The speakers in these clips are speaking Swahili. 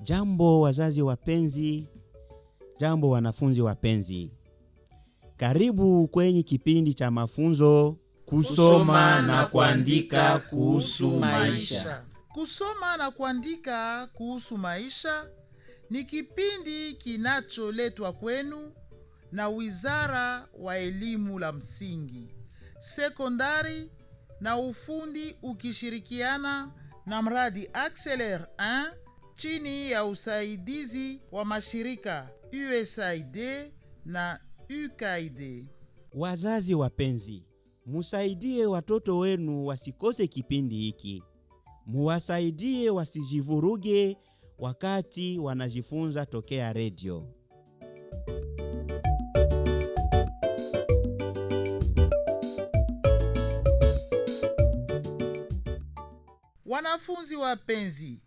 Jambo wazazi wapenzi, jambo wanafunzi wapenzi. Karibu kwenye kipindi cha mafunzo kusoma na kuandika kuhusu maisha. Kusoma na kuandika kuhusu maisha ni kipindi kinacholetwa kwenu na Wizara wa Elimu la Msingi, Sekondari na Ufundi ukishirikiana na mradi Accelere 1 chini ya usaidizi wa mashirika USAID na UKAID. Wazazi wapenzi, musaidie watoto wenu wasikose kipindi hiki. Muwasaidie wasijivuruge wakati wanajifunza tokea redio. Wanafunzi wapenzi,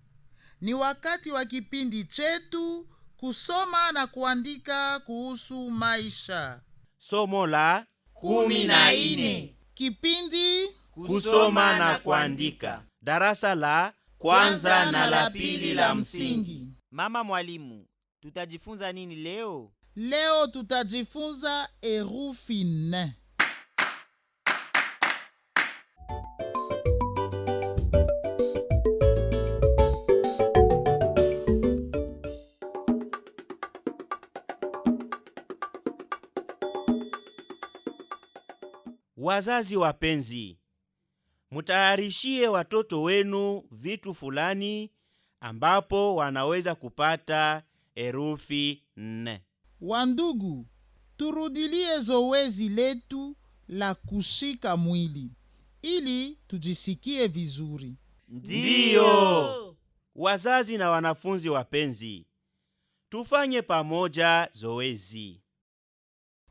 ni wakati wa kipindi chetu kusoma na kuandika kuhusu maisha. Somo la 14. Kipindi Kusoma na kuandika. Darasa la Kwanza na la pili la msingi. Mama mwalimu, tutajifunza nini leo? Leo tutajifunza herufi nne. Wazazi wapenzi, mutayarishie watoto wenu vitu fulani ambapo wanaweza kupata herufi nne. Wandugu, turudilie zoezi letu la kushika mwili ili tujisikie vizuri. Ndiyo! Wazazi na wanafunzi wapenzi, tufanye pamoja zoezi.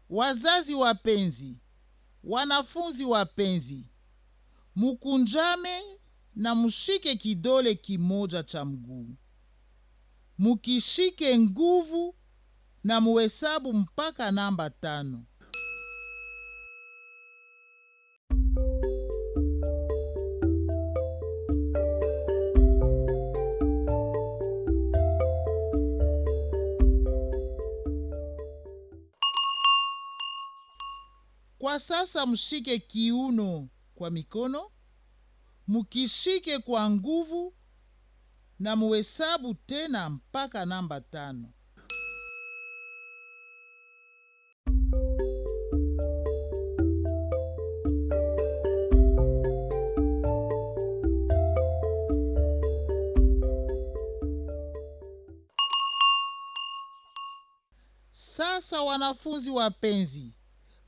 Wazazi wapenzi, wanafunzi wapenzi, mukunjame na mushike kidole kimoja cha mguu. Mukishike nguvu na muhesabu mpaka namba 5. Kwa sasa mshike kiuno kwa mikono, mukishike kwa nguvu na muhesabu tena mpaka namba 5. Sasa wanafunzi wapenzi,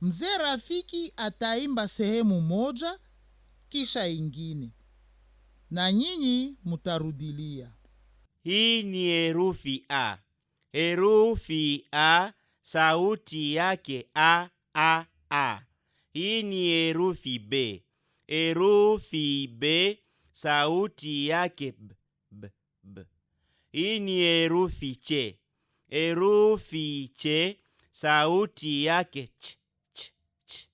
Mzee Rafiki ataimba sehemu moja kisha ingine, na nyinyi mutarudilia. Hii ni herufi A. Herufi A, sauti yake A, A, A. Hii ni herufi B. Herufi B, sauti yake B, B, B. Hii ni herufi C. Herufi C, sauti yake Ch, Ch, Ch.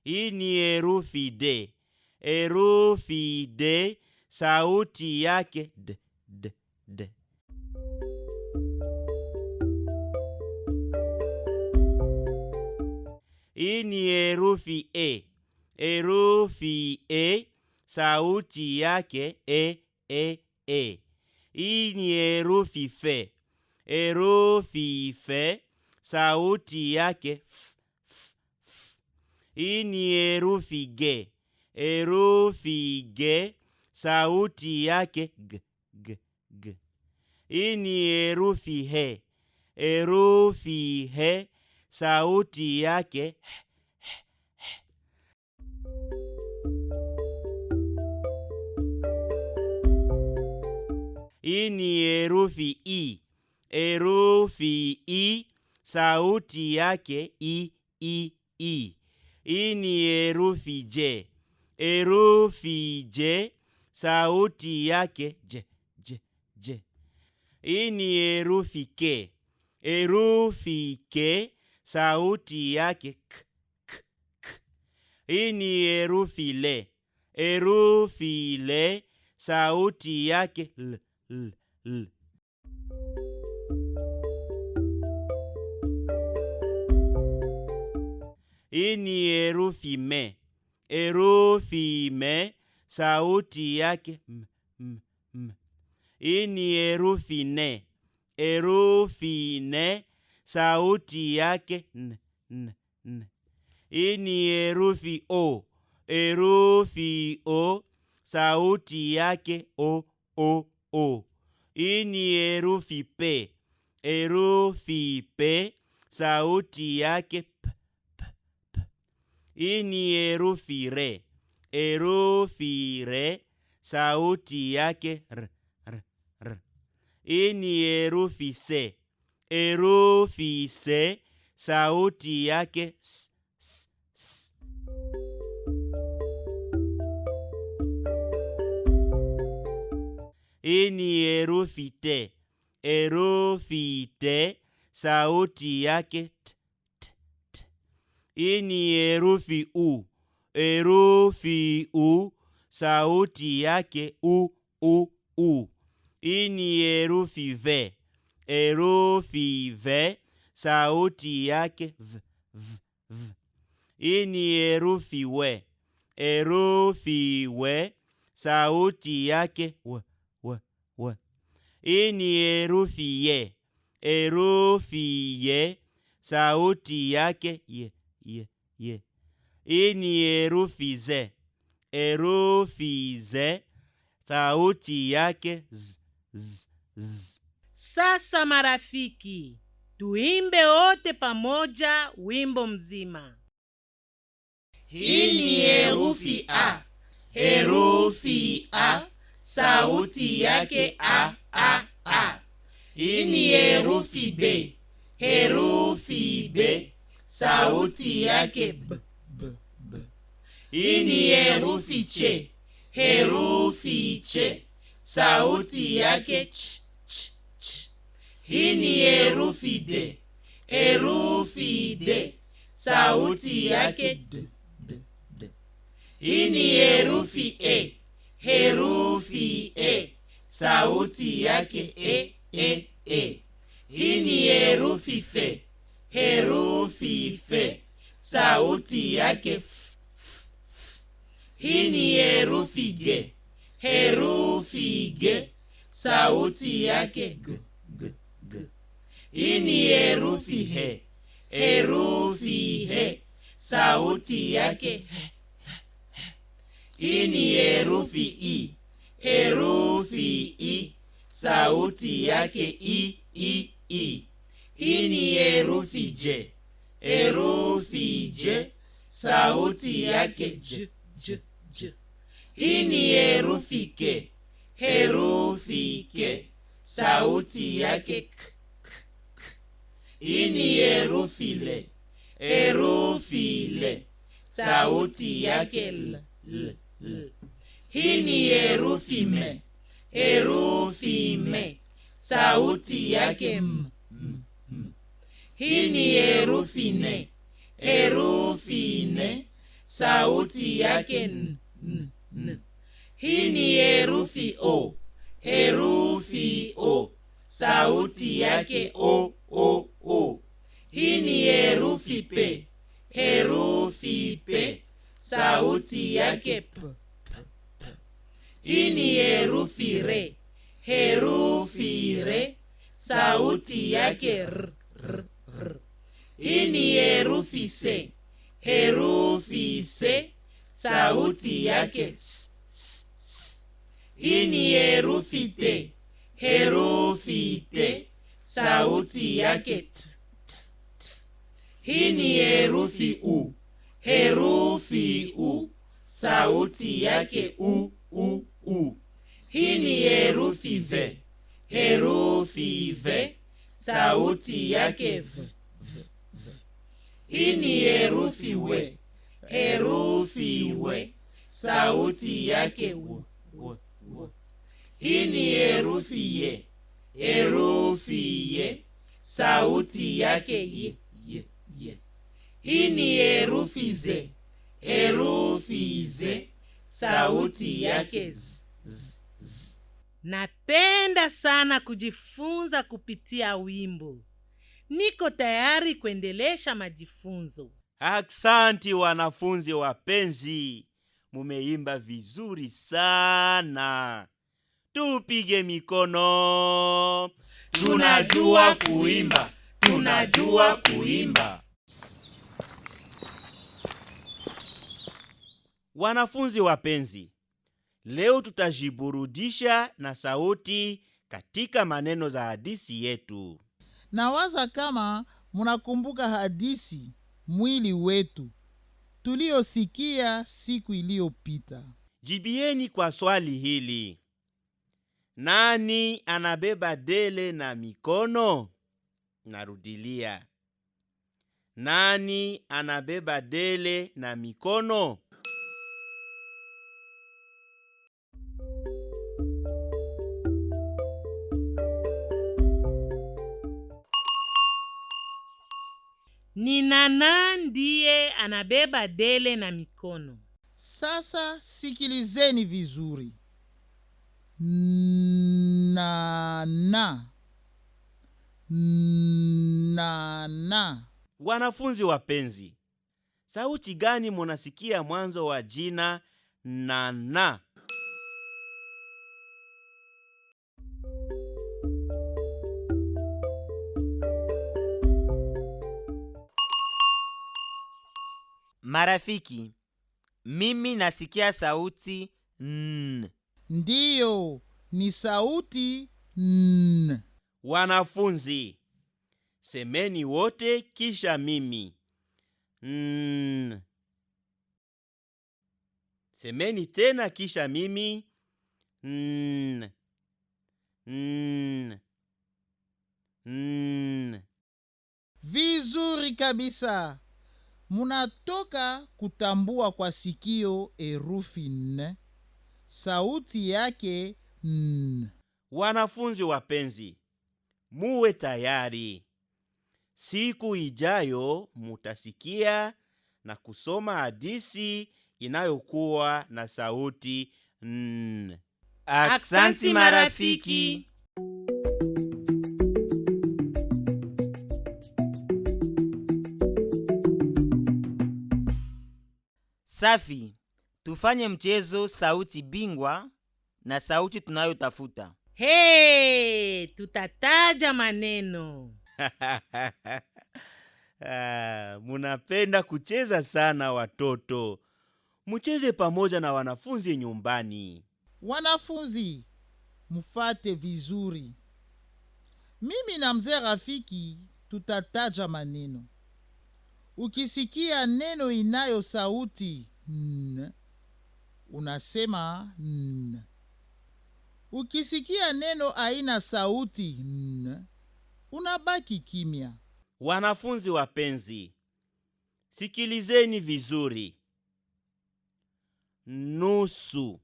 Hii ni herufi D. Herufi D, sauti yake D, D, D. Hii ni herufi E. Herufi E, sauti yake E, E, E. Hii ni herufi F. Herufi F, sauti yake F, F, F. Hii ni herufi G. Herufi G, sauti yake G, G, G. Hii ni herufi H. Herufi H, sauti yake H, H, H. Hii ni herufi I. Herufi I, sauti yake I, I, I. Hii ni herufi J. Herufi J, sauti yake J, J, J. Hii ni herufi K. Herufi K, sauti yake K, K, K. Hii ni herufi L. Herufi L, sauti yake L, L, L. Hii ni herufi me. Herufi me, sauti yake m. Hii ni herufi ne. Herufi ne, sauti yake n. Hii ni herufi o. Herufi o, sauti yake o. Hii ni herufi p. Herufi p, sauti yake p. Hii ni herufi re. Herufi re, sauti yake r. Hii ni herufi se. Herufi se, sauti yake s. Hii ni herufi te. Herufi te, sauti yake t. Hii ni herufi u. Herufi u, sauti yake u. Hii ni herufi v. Herufi v, sauti yake v. Hii ni herufi we. Herufi we, sauti yake w. Hii ni herufi ye. Herufi ye, sauti yake ye. Hii ni herufi ze. Herufi ze, sauti yake z. Sasa marafiki, tuimbe wote pamoja wimbo mzima. Hii ni herufi a. Herufi a, sauti yake a. Hii ni herufi b. Herufi b, sauti yake b. Hii ni herufi ch. Herufi ch, sauti yake ch. Hii ni herufi d. Herufi d, sauti yake d. Hii ni herufi e. Herufi e, sauti yake e. Hii ni herufi f. Herufi f, sauti yake f. Hii ni herufi g. Herufi g, sauti yake g. Hii ni herufi he. Herufi he, sauti yake he. Hii ni herufi i. Herufi i, sauti yake i. Hii ni herufi j. Herufi j, sauti yake j. Hii ni herufi k. Herufi k, sauti yake k. Hii ni herufi le. Herufi le, sauti yake l. Hii ni herufi me. Herufi me, sauti yake m. Hii ni herufi ne. Herufi ne, sauti yake n. Hii ni herufi o. Herufi o, sauti yake o. Hii ni herufi p. Herufi p, sauti yake p. Hii ni herufi re. Herufi re, sauti yake r. Hii ni herufi se. Herufi se, sauti yake s. Hii ni herufi te. Herufi te, sauti yake t. Hii ni herufi u. Herufi u, sauti yake u. Hii ni herufi v. Herufi v, sauti yake v. Hii ni herufi we. Herufi we, sauti yake w. Hii ni herufi ye. Herufi ye, sauti yake ye. Hii ni herufi ze. Herufi ze, sauti yake z. Napenda sana kujifunza kupitia wimbo. Niko tayari kuendelesha majifunzo. Aksanti wanafunzi wapenzi, mumeimba vizuri sana. Tupige mikono. Tunajua kuimba, tunajua kuimba. Wanafunzi wapenzi, leo tutajiburudisha na sauti katika maneno za hadithi yetu. Nawaza kama munakumbuka hadithi mwili wetu tuliosikia siku iliyopita. Jibieni kwa swali hili. Nani anabeba dele na mikono? Narudilia. Nani anabeba dele na mikono? Ni Nana ndiye anabeba dele na mikono. Sasa sikilizeni vizuri. Nana. Nana. Wanafunzi wapenzi, sauti gani munasikia mwanzo wa jina Nana? Marafiki, mimi nasikia sauti n. Ndiyo, ni sauti n. Wanafunzi, semeni wote kisha mimi. N. Semeni tena kisha mimi. N. N. N. Vizuri kabisa. Munatoka kutambua kwa sikio herufi n. Sauti yake n. Wanafunzi wapenzi, muwe tayari. Siku ijayo mutasikia na kusoma hadithi inayokuwa na sauti n. Aksanti marafiki. Safi, tufanye mchezo sauti bingwa na sauti tunayotafuta. Hey, tutataja maneno. Munapenda kucheza sana watoto. Mucheze pamoja na wanafunzi nyumbani. Wanafunzi, mufate vizuri. Mimi na mzee Rafiki tutataja maneno. Ukisikia neno inayo sauti n, unasema n. Ukisikia neno haina sauti n, unabaki kimya. Wanafunzi wapenzi, sikilizeni vizuri. Nusu.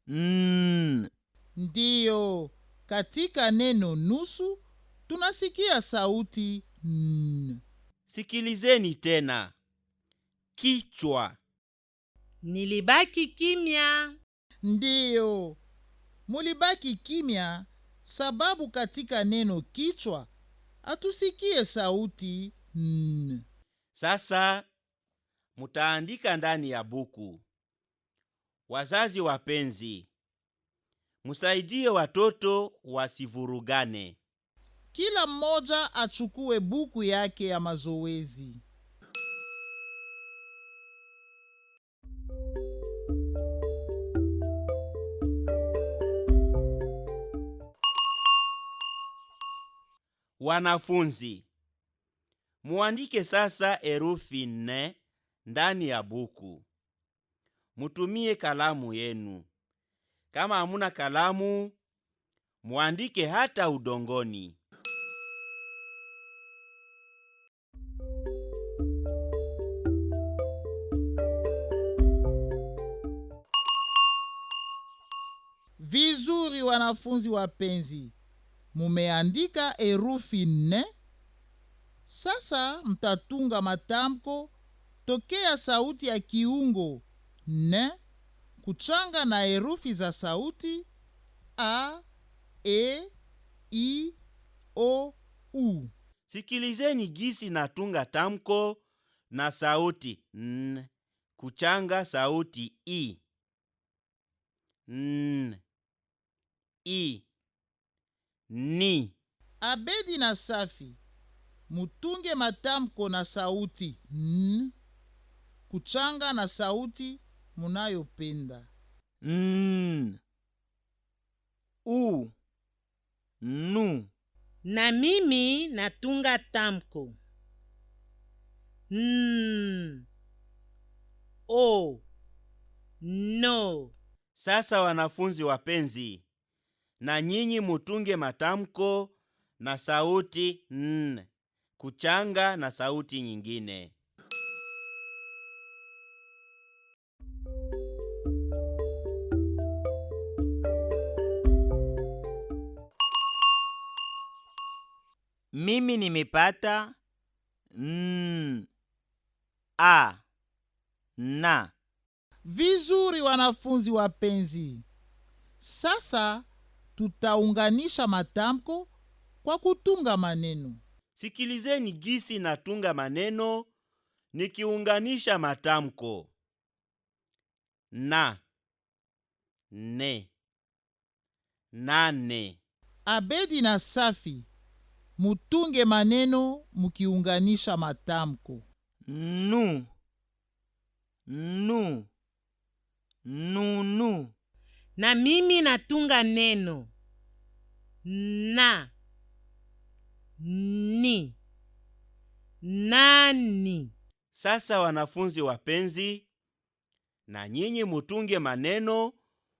N. Ndiyo, katika neno nusu tunasikia sauti n. Sikilizeni tena. Kichwa. Nilibaki kimya. Ndiyo, mulibaki kimya sababu katika neno kichwa atusikie sauti n. Sasa mutaandika ndani ya buku. Wazazi wapenzi, musaidie watoto wasivurugane. Kila mmoja achukue buku yake ya mazoezi. Wanafunzi, muandike sasa herufi nne ndani ya buku. Mutumie kalamu yenu. Kama hamuna kalamu, muandike hata udongoni. Vizuri wanafunzi wapenzi, mumeandika herufi nne. Sasa mtatunga matamko tokea sauti ya kiungo n kuchanga na herufi za sauti a, e, i, o, u. Sikilizeni gisi natunga tamko na sauti n kuchanga sauti i. N, i, ni. Abedi na Safi, mutunge matamko na sauti n kuchanga na sauti munayopenda. N, u, nu. Na mimi natunga tamko n, o, no. Sasa wanafunzi wapenzi, na nyinyi mutunge matamko na sauti n kuchanga na sauti nyingine. Mimi nimepata n, a, na. Vizuri wanafunzi wapenzi. Sasa tutaunganisha matamko kwa kutunga maneno. Sikilizeni gisi natunga maneno nikiunganisha matamko. Na, ne, nane. Abedi na Safi, mutunge maneno mukiunganisha matamko. Nu, nu, nunu. Na mimi natunga neno na, ni, nani. Sasa wanafunzi wapenzi, na nyinyi mutunge maneno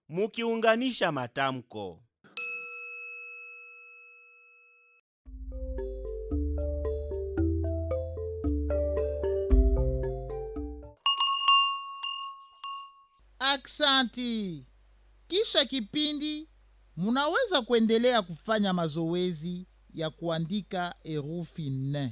mukiunganisha matamko. Aksanti. Kisha kipindi munaweza kuendelea kufanya mazoezi ya kuandika herufi n.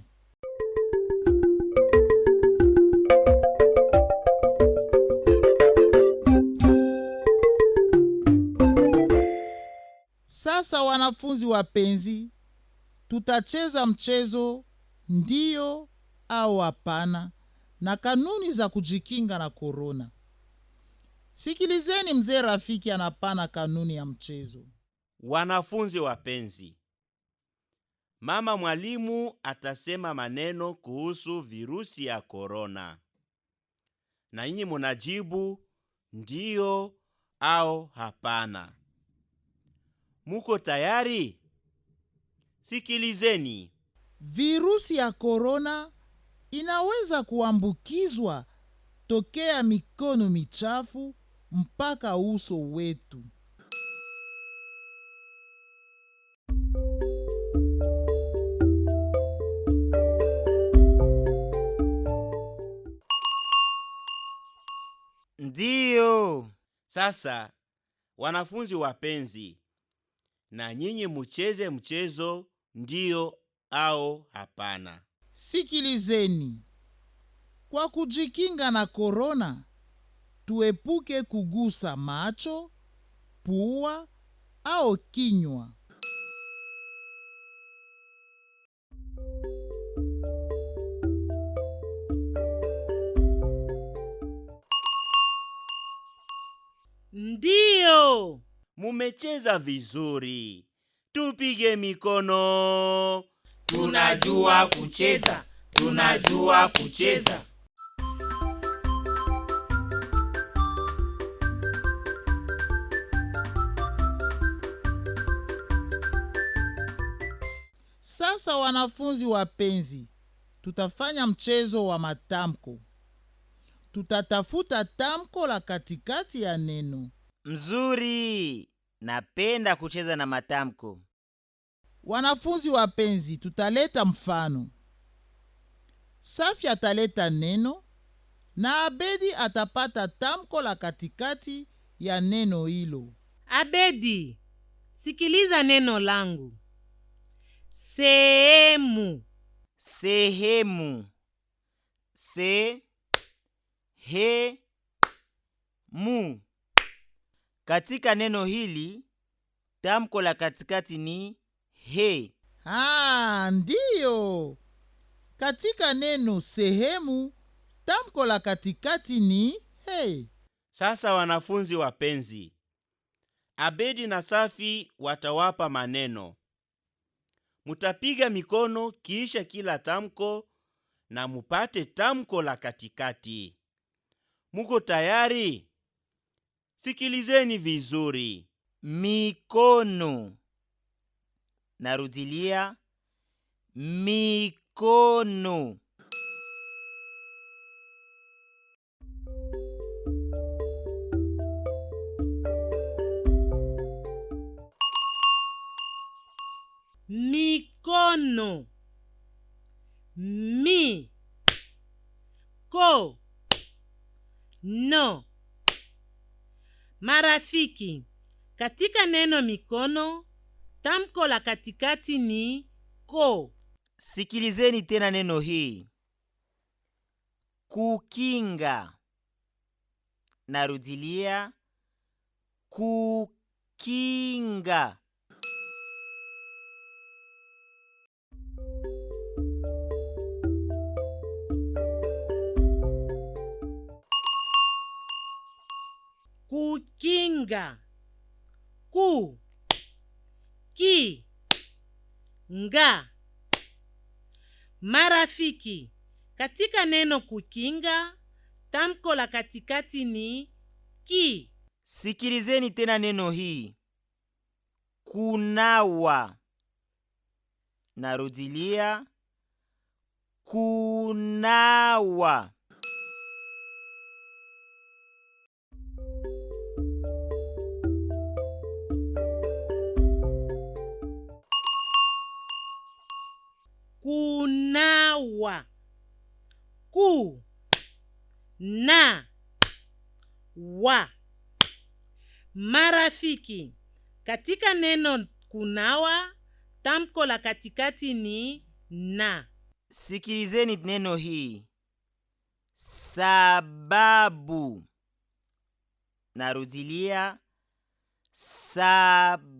Sasa wanafunzi wapenzi, tutacheza mchezo ndiyo au hapana na kanuni za kujikinga na korona. Sikilizeni mzee Rafiki anapana kanuni ya mchezo. Wanafunzi wapenzi, mama mwalimu atasema maneno kuhusu virusi ya korona, na nyinyi munajibu ndiyo au hapana. Muko tayari? Sikilizeni. Virusi ya korona inaweza kuambukizwa tokea mikono michafu mpaka uso wetu. Ndiyo. Sasa wanafunzi wapenzi, na nyinyi mucheze mchezo ndiyo au hapana. Sikilizeni. Kwa kujikinga na korona, tuepuke kugusa macho, pua au kinywa. Ndiyo. Mumecheza vizuri. Tupige mikono. Tunajua kucheza, tunajua kucheza. Sasa wanafunzi wapenzi, tutafanya mchezo wa matamko. Tutatafuta tamko la katikati ya neno. Mzuri. Napenda kucheza na matamko. Wanafunzi wapenzi, tutaleta mfano. Safi ataleta neno na Abedi atapata tamko la katikati ya neno hilo. Abedi, sikiliza neno langu. Sehemu. Sehemu. Se-he-mu. Katika neno hili, tamko la katikati ni he. Ndiyo. Katika neno sehemu, tamko la katikati ni he. Sasa wanafunzi wapenzi, Abedi na Safi watawapa maneno. Mutapiga mikono kisha kila tamko na mupate tamko la katikati. Muko tayari? Sikilizeni vizuri. Mikono. Narudilia, mikono. Mikono. Mi. Ko. No. Marafiki, katika neno mikono, tamko la katikati ni ko. Sikilizeni tena neno hii. Kukinga. Narudilia, kukinga. Kukinga. Ku. Ki. Nga. Marafiki, katika neno kukinga, tamko la katikati ni ki. Sikilizeni tena neno hii. Kunawa. Narudilia, kunawa. Kunawa. Ku. Na. Wa. Marafiki, katika neno kunawa, tamko la katikati ni na. Sikilizeni neno hii. Sababu. Narudilia, sababu.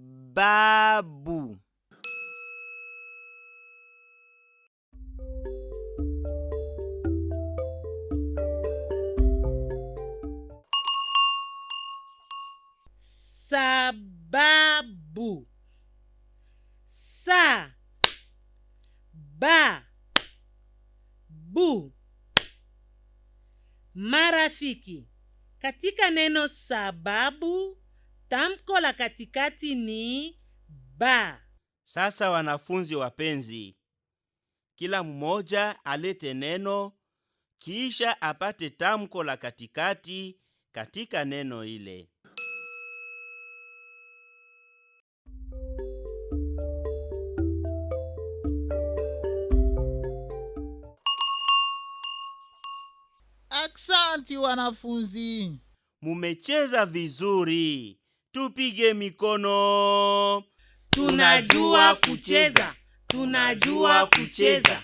Sababu. Sa. Ba. Bu. Marafiki, katika neno sababu, tamko la katikati ni ba. Sasa wanafunzi wapenzi, kila mmoja alete neno kisha apate tamko la katikati katika neno ile. Aksanti wanafunzi. Mumecheza vizuri. Tupige mikono. Tunajua kucheza. Tunajua kucheza.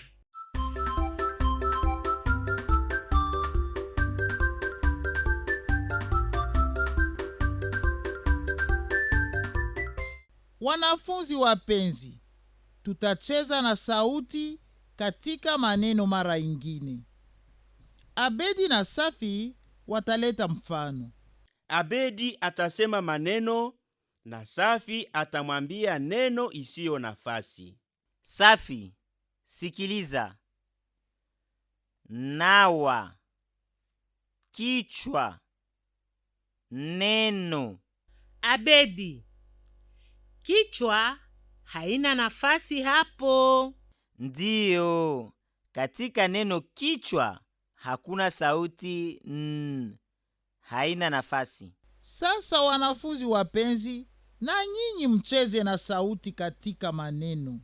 Wanafunzi wapenzi, tutacheza na sauti katika maneno mara ingine. Abedi na Safi wataleta mfano. Abedi atasema maneno na Safi atamwambia neno isiyo nafasi. Safi, sikiliza. Nawa. Kichwa. Neno. Abedi, kichwa haina nafasi hapo. Ndiyo, katika neno kichwa hakuna sauti n, haina nafasi. Sasa wanafunzi wapenzi, na nyinyi mcheze na sauti katika maneno.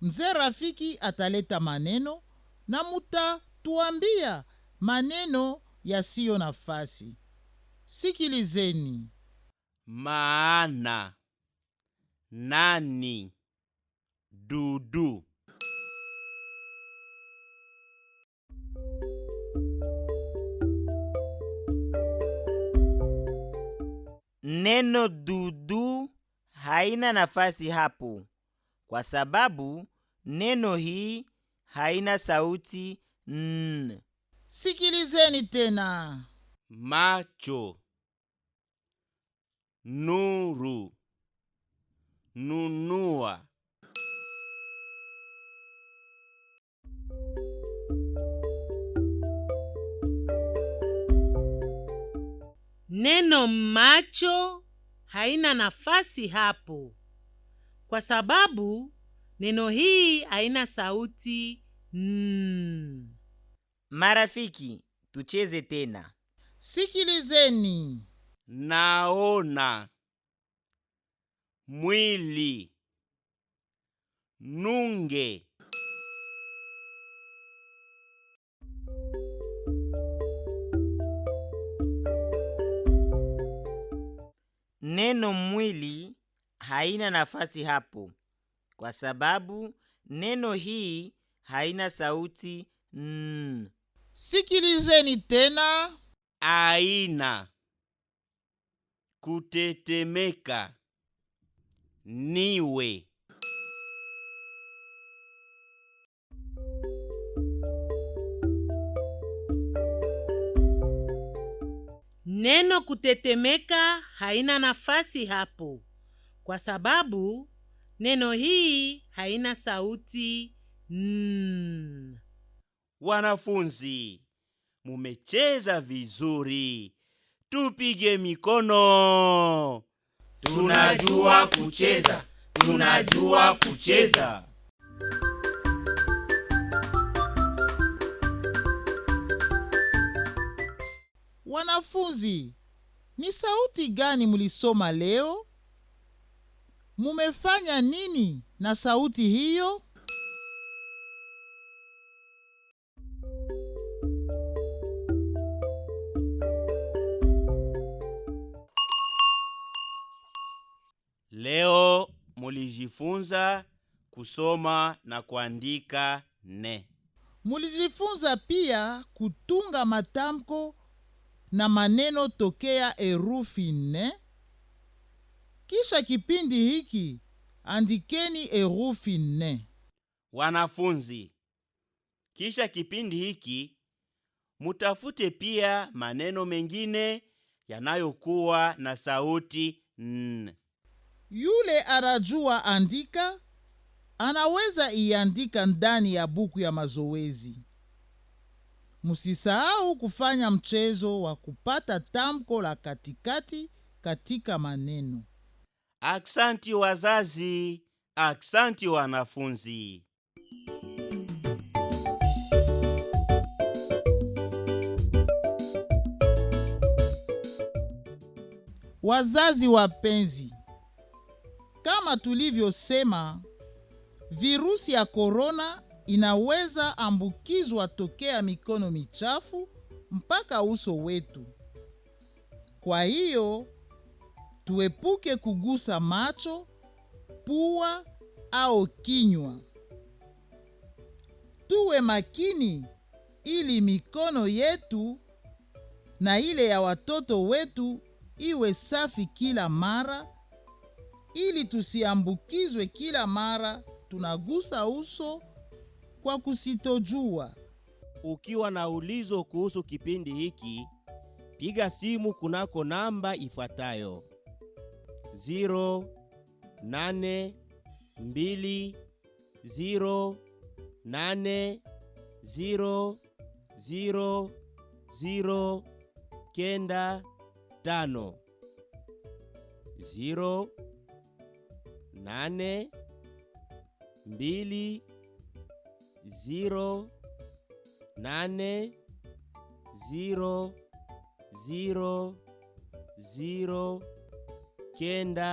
Mzee Rafiki ataleta maneno na mutatuambia maneno yasiyo nafasi. Sikilizeni. Maana. Nani. Dudu. Neno dudu haina nafasi hapo, kwa sababu neno hii haina sauti n. Sikilizeni tena. macho, nuru, nunua. Neno macho haina nafasi hapo, kwa sababu neno hii haina sauti n. Marafiki, tucheze tena. Sikilizeni. Naona, mwili, nunge. Neno mwili haina nafasi hapo, kwa sababu neno hii haina sauti n. Sikilizeni tena. Aina, kutetemeka, niwe. Neno kutetemeka haina nafasi hapo, kwa sababu neno hii haina sauti n. Wanafunzi, mumecheza vizuri. Tupige mikono. Tunajua kucheza, tunajua kucheza. Wanafunzi, ni sauti gani mulisoma leo? Mumefanya nini na sauti hiyo? Leo mulijifunza kusoma na kuandika ne. Mulijifunza pia kutunga matamko na maneno tokea herufi ne. Kisha kipindi hiki, andikeni herufi ne. Wanafunzi, kisha kipindi hiki mutafute pia maneno mengine yanayokuwa na sauti n. Yule anajua andika, anaweza iandika ndani ya buku ya mazoezi. Musisahau kufanya mchezo wa kupata tamko la katikati katika maneno. Aksanti wazazi, aksanti wanafunzi. Wazazi wapenzi, kama tulivyosema, virusi ya korona inaweza ambukizwa tokea mikono michafu mpaka uso wetu. Kwa hiyo, tuepuke kugusa macho, pua au kinywa. Tuwe makini ili mikono yetu na ile ya watoto wetu iwe safi kila mara, ili tusiambukizwe kila mara tunagusa uso kwa kusitojua. Ukiwa na ulizo kuhusu kipindi hiki, piga simu kunako namba ifuatayo: 0820800095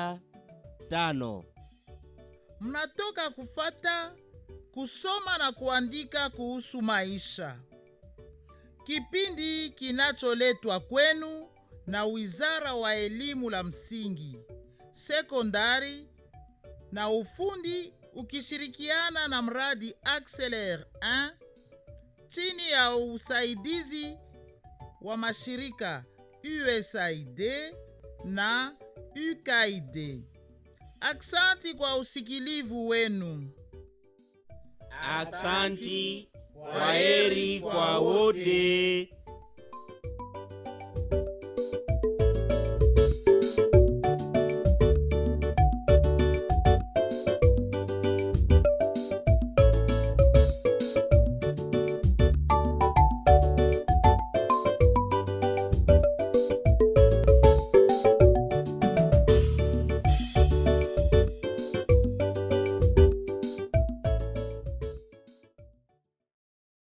0820800095. Mnatoka kufata kusoma na kuandika kuhusu maisha, kipindi kinacholetwa kwenu na Wizara wa Elimu la Msingi, Sekondari na Ufundi, ukishirikiana na mradi Accélère 1 chini ya usaidizi wa mashirika USAID na UKAID. Aksanti kwa usikilivu wenu. Aksanti. Kwaheri kwa wote.